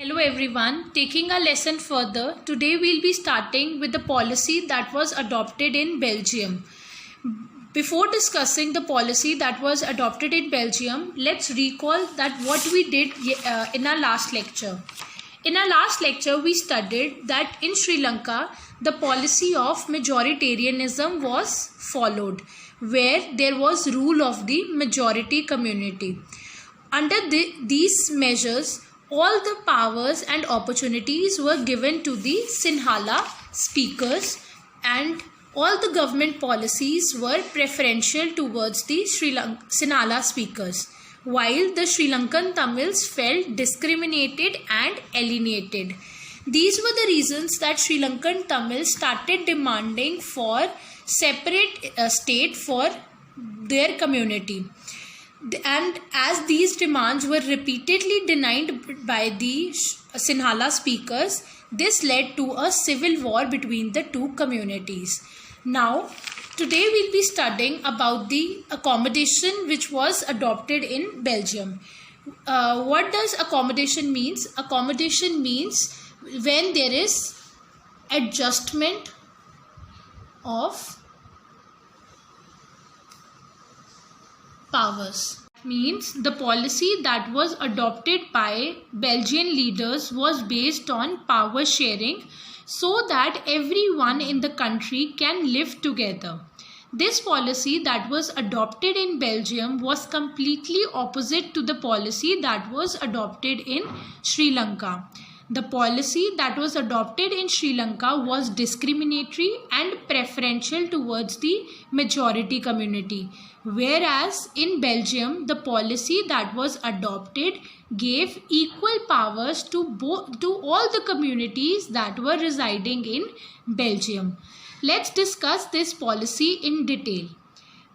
Hello everyone, taking a lesson further, today we'll be starting with the policy that was adopted in Belgium. Before discussing the policy that was adopted in Belgium, let's recall that what we did in our last lecture. In our last lecture, we studied that in Sri Lanka, the policy of majoritarianism was followed, where there was rule of the majority community. Under these measures, all the powers and opportunities were given to the Sinhala speakers, and all the government policies were preferential towards the Sinhala speakers, while the Sri Lankan Tamils felt discriminated and alienated. These were the reasons that Sri Lankan Tamils started demanding for separate state for their community. And as these demands were repeatedly denied by the Sinhala speakers, this led to a civil war between the two communities. Now, today we'll be studying about the accommodation which was adopted in Belgium. What does accommodation means? Accommodation means when there is adjustment of powers. Means the policy that was adopted by Belgian leaders was based on power sharing so that everyone in the country can live together. This policy that was adopted in Belgium was completely opposite to the policy that was adopted in Sri Lanka. The policy that was adopted in Sri Lanka was discriminatory and preferential towards the majority community, whereas in Belgium, the policy that was adopted gave equal powers to all the communities that were residing in Belgium. Let's discuss this policy in detail.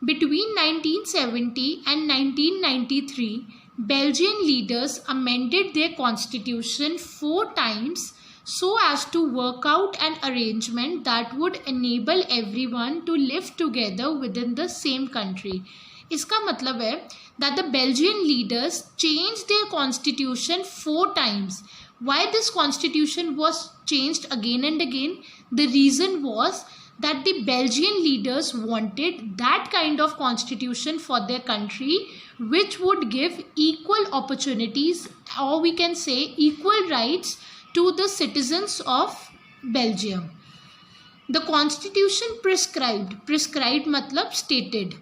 Between 1970 and 1993, Belgian leaders amended their constitution 4 times so as to work out an arrangement that would enable everyone to live together within the same country. इसका मतलब है that the Belgian leaders changed their constitution 4 times. Why this constitution was changed again and again? The reason was that the Belgian leaders wanted that kind of constitution for their country which would give equal opportunities, or we can say equal rights, to the citizens of Belgium. The constitution prescribed matlab stated.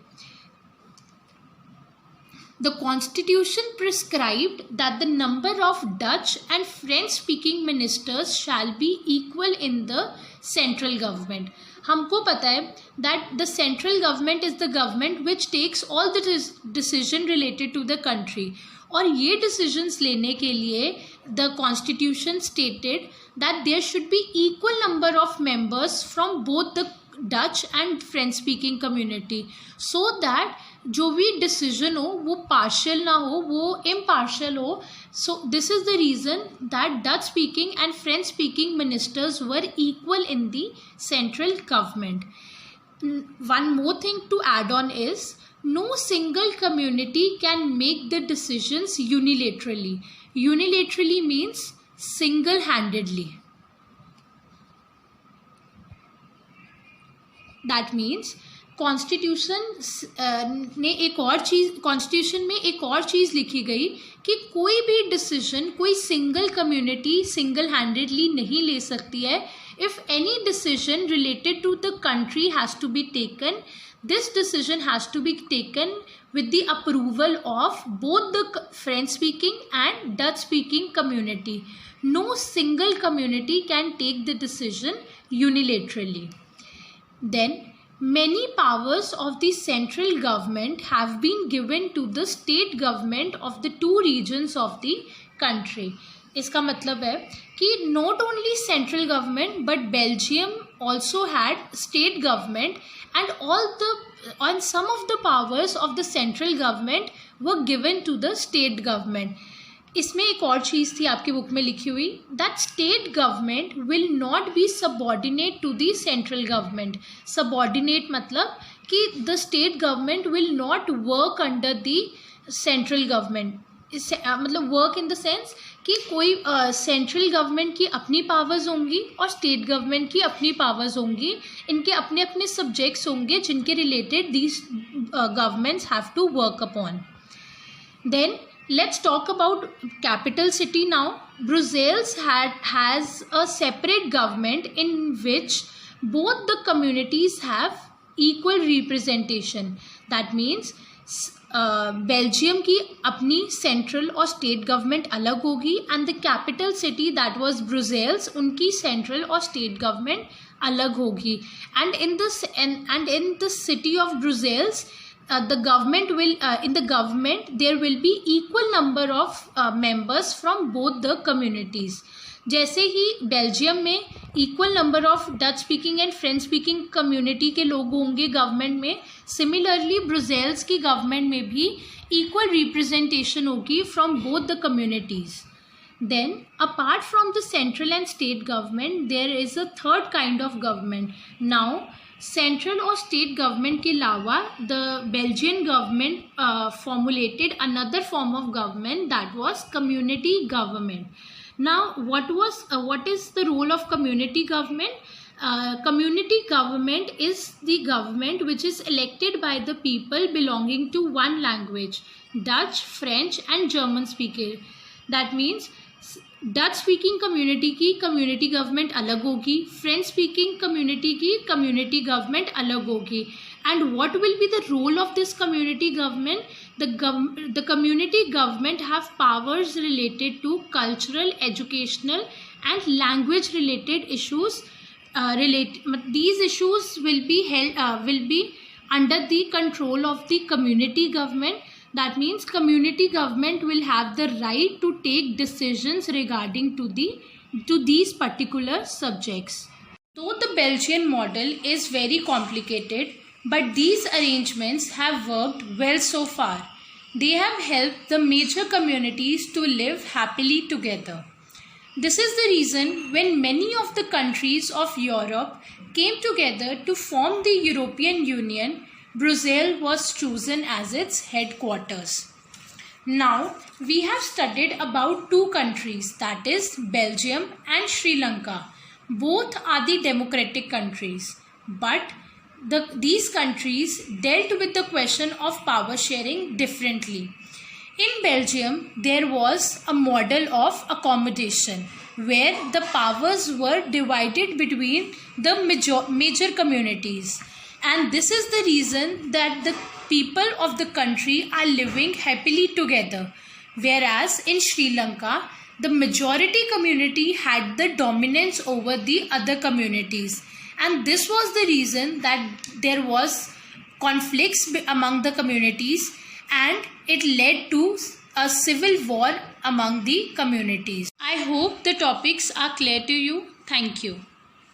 The constitution prescribed that the number of Dutch and French speaking ministers shall be equal in the central government. हमको पता है that the central government is the government which takes all the decision related to the country. और ये decisions लेने के लिए the constitution stated that there should be equal number of members from both the Dutch and French speaking community, so that जो भी decision हो वो partial ना हो, वो impartial हो. So this is the reason that Dutch speaking and French speaking ministers were equal in the central government. One more thing to add on is no single community can make the decisions unilaterally. Unilaterally means single-handedly. That means constitution में एक और चीज़ लिखी गई कि कोई भी decision कोई single community single handedly नहीं ले सकती है. If any decision related to the country has to be taken, this decision has to be taken with the approval of both the French speaking and Dutch speaking community. No single community can take the decision unilaterally. Then many powers of the central government have been given to the state government of the 2 regions of the country. इसका मतलब है कि not only central government but Belgium also had state government, and some of the powers of the central government were given to the state government. इसमें एक और चीज़ थी आपकी book में लिखी हुई, that state government will not be subordinate to the central government. Subordinate मतलब कि the state government will not work under the central government. मतलब वर्क इन द सेंस कि कोई सेंट्रल गवर्नमेंट की अपनी पावर्स होंगी और स्टेट गवर्नमेंट की अपनी पावर्स होंगी, इनके अपने अपने सब्जेक्ट्स होंगे जिनके related these governments have to work upon. Then let's talk about capital city now. Brussels has a separate government in which both the communities have equal representation. That means Belgium की अपनी central और state government अलग होगी and the capital city that was Brussels, उनकी central और state government अलग होगी. And in the city of Brussels the government will in the government there will be equal number of members from both the communities. जैसे ही Belgium में equal number of Dutch speaking and French speaking community के लोग होंगे government में, similarly Brussels की government में भी equal representation होगी from both the communities. Then apart from the central and state government there is a third kind of government. Now central और state government के अलावा the Belgian government formulated another form of government that was community government. Now what is the role of community government? Community government is the government which is elected by the people belonging to one language, Dutch, French and German speaker. That means Dutch speaking community की community government अलग होगी, French speaking community की community government अलग होगी. And what will be the role of this community government? The community government have powers related to cultural, educational and language related issues. These issues will be under the control of the community government. That means community government will have the right to take decisions regarding to these particular subjects. Though the Belgian model is very complicated, but these arrangements have worked well so far. They have helped the major communities to live happily together. This is the reason when many of the countries of Europe came together to form the European Union, Brussels was chosen as its headquarters. Now we have studied about two countries, that is Belgium and Sri Lanka. Both are the democratic countries, but these countries dealt with the question of power sharing differently. In Belgium, there was a model of accommodation where the powers were divided between the major communities. And this is the reason that the people of the country are living happily together. Whereas in Sri Lanka, the majority community had the dominance over the other communities. And this was the reason that there was conflicts among the communities and it led to a civil war among the communities. I hope the topics are clear to you. Thank you.